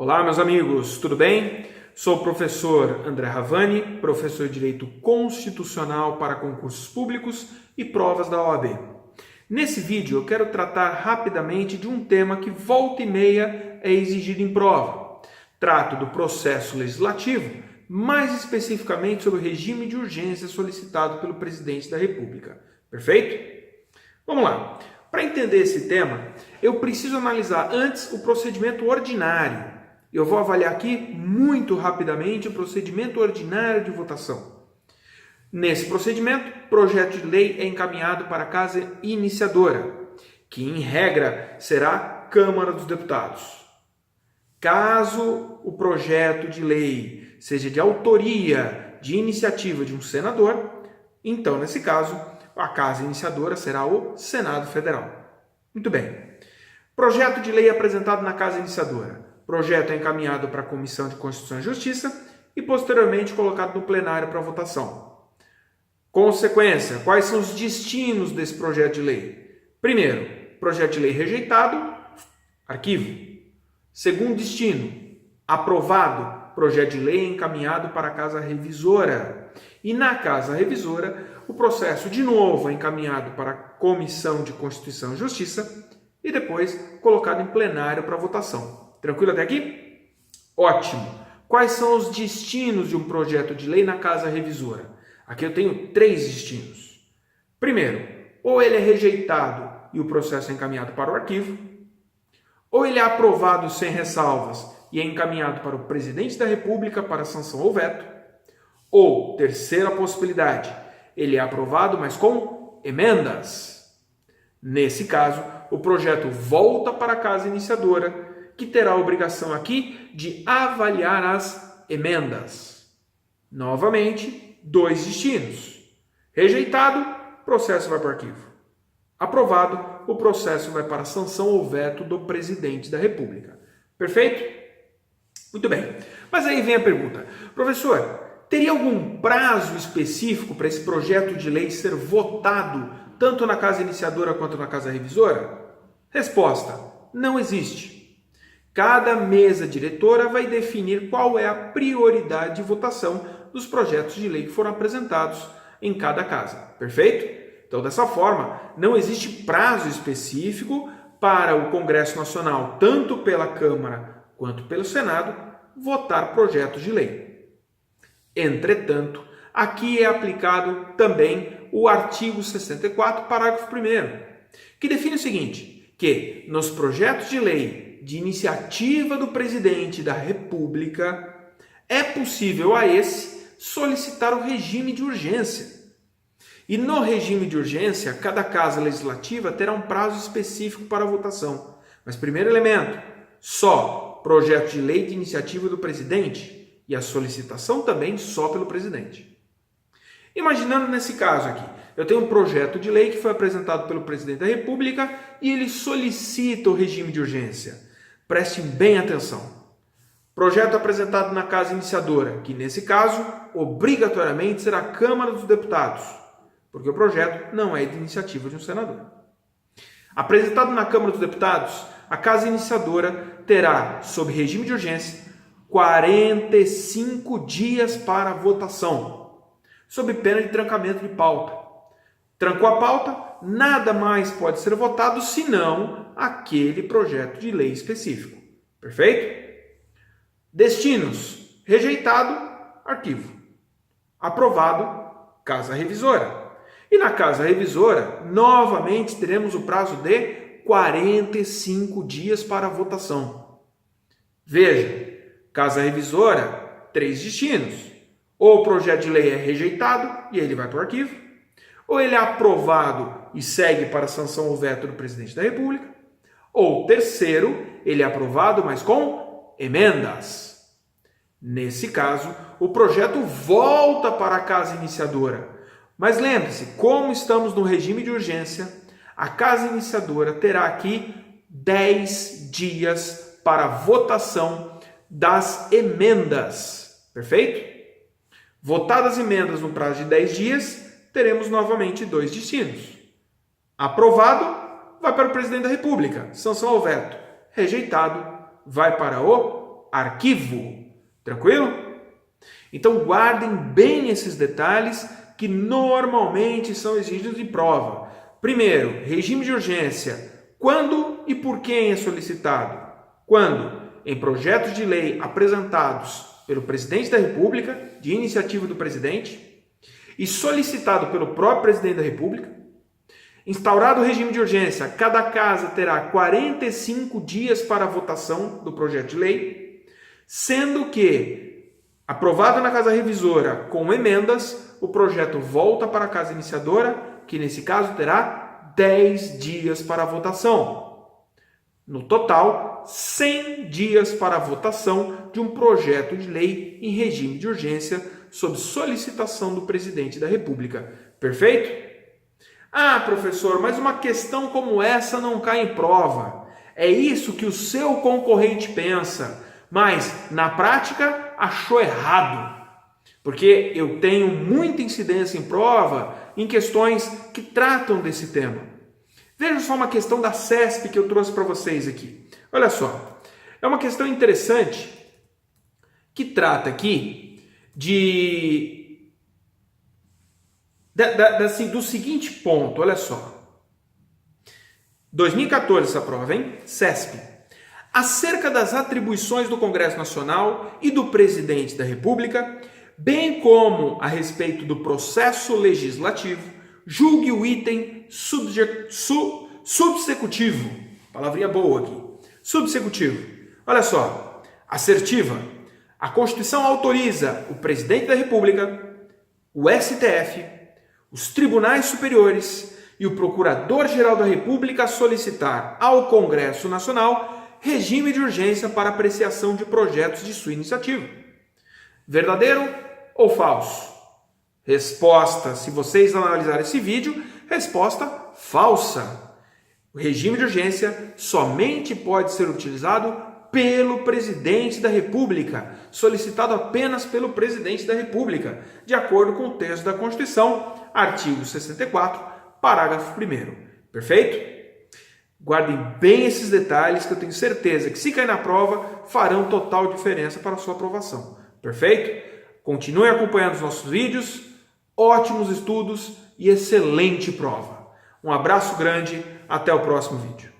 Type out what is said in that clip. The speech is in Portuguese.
Olá, meus amigos, tudo bem? Sou o professor André Ravani, professor de Direito Constitucional para concursos públicos e provas da OAB. Nesse vídeo eu quero tratar rapidamente de um tema que volta e meia é exigido em prova. Trato do processo legislativo, mais especificamente sobre o regime de urgência solicitado pelo presidente da República. Perfeito? Vamos lá. Para entender esse tema, eu preciso analisar antes o procedimento ordinário. Eu vou avaliar aqui muito rapidamente o procedimento ordinário de votação. Nesse procedimento, o projeto de lei é encaminhado para a casa iniciadora, que em regra será a Câmara dos Deputados. Caso o projeto de lei seja de autoria, de iniciativa de um senador, então nesse caso a casa iniciadora será o Senado Federal. Muito bem. Projeto de lei apresentado na casa iniciadora. O projeto é encaminhado para a Comissão de Constituição e Justiça e posteriormente colocado no plenário para votação. Consequência, quais são os destinos desse projeto de lei? Primeiro, projeto de lei rejeitado, arquivo. Segundo destino, aprovado, projeto de lei encaminhado para a casa revisora. E na casa revisora, o processo de novo é encaminhado para a Comissão de Constituição e Justiça e depois colocado em plenário para votação. Tranquilo até aqui? Ótimo! Quais são os destinos de um projeto de lei na casa revisora? Aqui eu tenho 3 destinos. Primeiro, ou ele é rejeitado e o processo é encaminhado para o arquivo, ou ele é aprovado sem ressalvas e é encaminhado para o presidente da República para sanção ou veto, ou, terceira possibilidade, ele é aprovado, mas com emendas. Nesse caso, o projeto volta para a casa iniciadora, que terá a obrigação aqui de avaliar as emendas. Novamente, 2 destinos. Rejeitado, o processo vai para o arquivo. Aprovado, o processo vai para a sanção ou veto do presidente da República. Perfeito? Muito bem. Mas aí vem a pergunta. Professor, teria algum prazo específico para esse projeto de lei ser votado tanto na casa iniciadora quanto na casa revisora? Resposta: não existe. Cada mesa diretora vai definir qual é a prioridade de votação dos projetos de lei que foram apresentados em cada casa. Perfeito? Então, dessa forma, não existe prazo específico para o Congresso Nacional, tanto pela Câmara quanto pelo Senado, votar projetos de lei. Entretanto, aqui é aplicado também o artigo 64, parágrafo 1º, que define o seguinte, que nos projetos de lei de iniciativa do presidente da República, é possível a esse solicitar o regime de urgência. E no regime de urgência, cada casa legislativa terá um prazo específico para a votação. Mas primeiro elemento, só projeto de lei de iniciativa do presidente e a solicitação também só pelo presidente. Imaginando nesse caso aqui, eu tenho um projeto de lei que foi apresentado pelo presidente da República e ele solicita o regime de urgência. Prestem bem atenção. Projeto apresentado na casa iniciadora, que nesse caso, obrigatoriamente será a Câmara dos Deputados, porque o projeto não é de iniciativa de um senador. Apresentado na Câmara dos Deputados, a casa iniciadora terá, sob regime de urgência, 45 dias para votação, sob pena de trancamento de pauta. Trancou a pauta, nada mais pode ser votado senão aquele projeto de lei específico. Perfeito? Destinos: rejeitado, arquivo. Aprovado, casa revisora. E na casa revisora, novamente teremos o prazo de 45 dias para a votação. Veja, casa revisora, 3 destinos. Ou o projeto de lei é rejeitado e ele vai para o arquivo, ou ele é aprovado e segue para a sanção ou veto do presidente da República, ou terceiro, ele é aprovado, mas com emendas. Nesse caso, o projeto volta para a casa iniciadora. Mas lembre-se, como estamos no regime de urgência, a casa iniciadora terá aqui 10 dias para a votação das emendas. Perfeito? Votadas emendas no prazo de 10 dias, teremos novamente 2 destinos. Aprovado, vai para o presidente da República, sanção ao veto. Rejeitado, vai para o arquivo. Tranquilo? Então guardem bem esses detalhes que normalmente são exigidos em prova. Primeiro, regime de urgência. Quando e por quem é solicitado? Quando? Em projetos de lei apresentados pelo presidente da República, de iniciativa do presidente, e solicitado pelo próprio presidente da República. Instaurado o regime de urgência, cada casa terá 45 dias para a votação do projeto de lei, sendo que, aprovado na Casa Revisora com emendas, o projeto volta para a Casa Iniciadora, que nesse caso terá 10 dias para a votação. No total, 100 dias para a votação de um projeto de lei em regime de urgência sob solicitação do presidente da República. Perfeito? Ah, professor, mas uma questão como essa não cai em prova. É isso que o seu concorrente pensa, mas na prática achou errado. Porque eu tenho muita incidência em prova em questões que tratam desse tema. Veja só uma questão da CESP que eu trouxe para vocês aqui. Olha só, é uma questão interessante que trata aqui do seguinte ponto, olha só. 2014 essa prova, hein? CESP. Acerca das atribuições do Congresso Nacional e do Presidente da República, bem como a respeito do processo legislativo, julgue o item subsecutivo. Palavrinha boa aqui. Subsecutivo. Olha só. Assertiva. A Constituição autoriza o Presidente da República, o STF, os tribunais superiores e o Procurador-Geral da República a solicitar ao Congresso Nacional regime de urgência para apreciação de projetos de sua iniciativa. Verdadeiro ou falso? Resposta, se vocês analisarem esse vídeo, resposta falsa. O regime de urgência somente pode ser utilizado pelo presidente da República, solicitado apenas pelo presidente da República, de acordo com o texto da Constituição, artigo 64, parágrafo 1º. Perfeito? Guardem bem esses detalhes que eu tenho certeza que, se cair na prova, farão total diferença para a sua aprovação. Perfeito? Continue acompanhando os nossos vídeos, ótimos estudos e excelente prova. Um abraço grande, até o próximo vídeo.